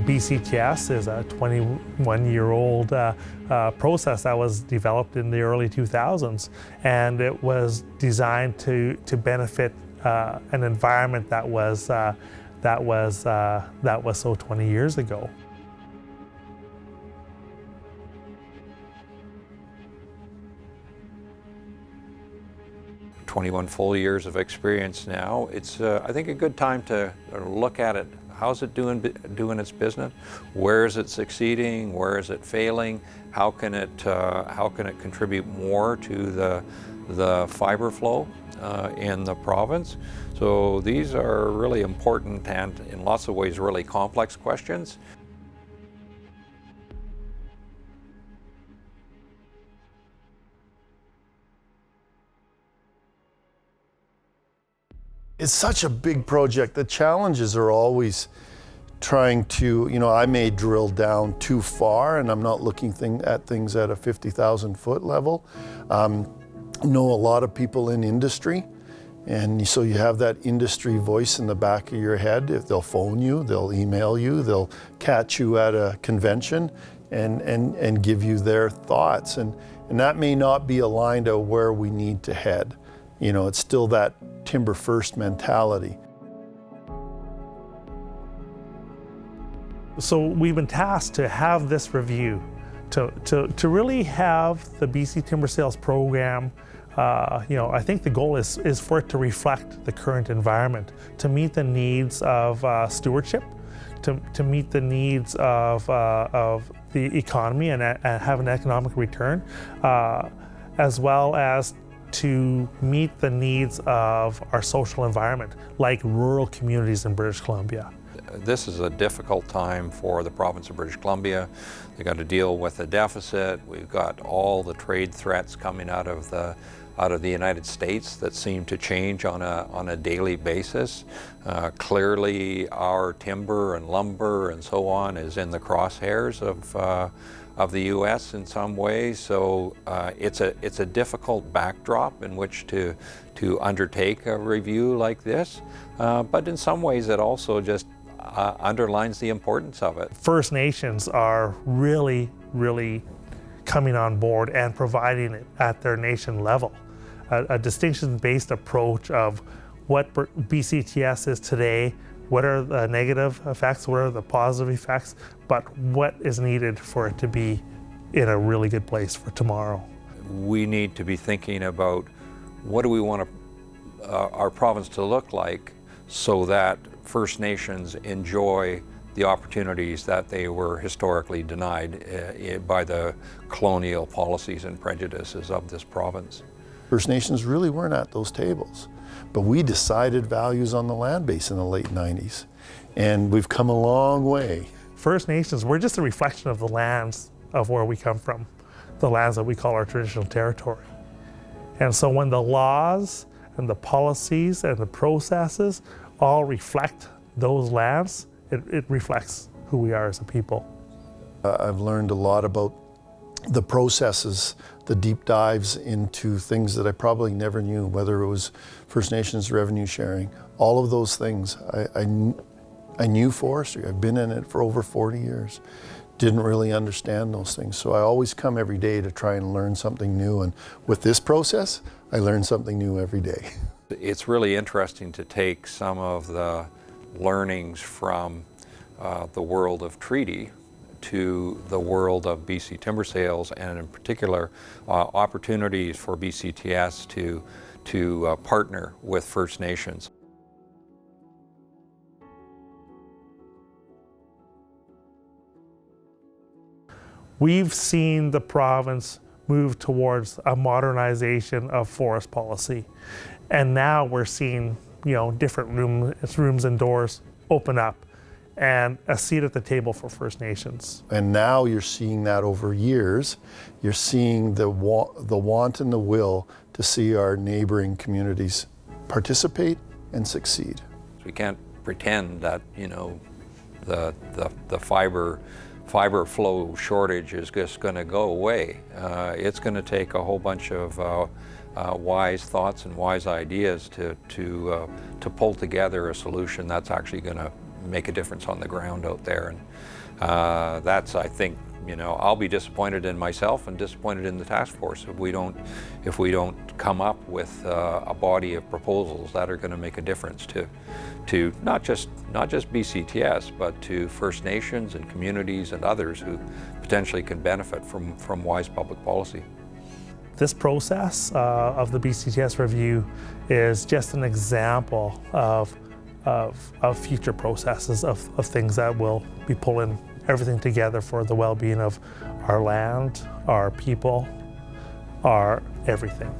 BCTS is a 21-year-old process that was developed in the early 2000s, and it was designed to benefit an environment that was so 20 years ago. "21 full years of experience now. It's, I think, a good time to look at it. How's it doing its business? Where is it succeeding? Where is it failing? How can it contribute more to the fiber flow in the province?" So these are really important and, in lots of ways, really complex questions. It's such a big project. The challenges are always trying to, I may drill down too far, and I'm not looking at things at a 50,000 foot level. Know a lot of people in industry, and so you have that industry voice in the back of your head. If they'll phone you, they'll email you, they'll catch you at a convention and give you their thoughts. And that may not be aligned to where we need to head. It's still that timber first mentality. So we've been tasked to have this review, to really have the BC Timber Sales Program. I think the goal is for it to reflect the current environment, to meet the needs of stewardship, to meet the needs of the economy and have an economic return, as well as to meet the needs of our social environment, like rural communities in British Columbia. This is a difficult time for the province of British Columbia. They got to deal with a deficit. We've got all the trade threats coming out of the United States that seem to change on a daily basis. Clearly, our timber and lumber and so on is in the crosshairs of the U.S. in some ways. So it's a difficult backdrop in which to undertake a review like this. But in some ways, it also just underlines the importance of it. First Nations are really, really coming on board and providing it at their nation level. A distinction-based approach of what BCTS is today, what are the negative effects, what are the positive effects, but what is needed for it to be in a really good place for tomorrow. We need to be thinking about what do we want our province to look like so that First Nations enjoy the opportunities that they were historically denied by the colonial policies and prejudices of this province. First Nations really weren't at those tables, but we decided values on the land base in the late 90s, and we've come a long way. First Nations, we're just a reflection of the lands of where we come from, the lands that we call our traditional territory. And so when the laws and the policies and the processes all reflect those lands, it reflects who we are as a people. I've learned a lot about the processes, the deep dives into things that I probably never knew, whether it was First Nations revenue sharing, all of those things. I knew forestry, I've been in it for over 40 years. Didn't really understand those things. So I always come every day to try and learn something new, and with this process, I learn something new every day. It's really interesting to take some of the learnings from the world of treaty to the world of BC timber sales, and in particular opportunities for BCTS to partner with First Nations. We've seen the province move towards a modernization of forest policy, and now we're seeing different rooms and doors open up, and a seat at the table for First Nations. And now you're seeing that over years. You're seeing the want and the will to see our neighboring communities participate and succeed. We can't pretend that the fiber flow shortage is just going to go away. It's going to take a whole bunch of wise thoughts and wise ideas to pull together a solution that's actually going to make a difference on the ground out there. That's, I think, you know, I'll be disappointed in myself and disappointed in the task force if we don't come up with a body of proposals that are going to make a difference to not just BCTS, but to First Nations and communities and others who potentially can benefit from wise public policy. This process of the BCTS review is just an example of future processes of things that will be pulling everything together for the well-being of our land, our people, our everything.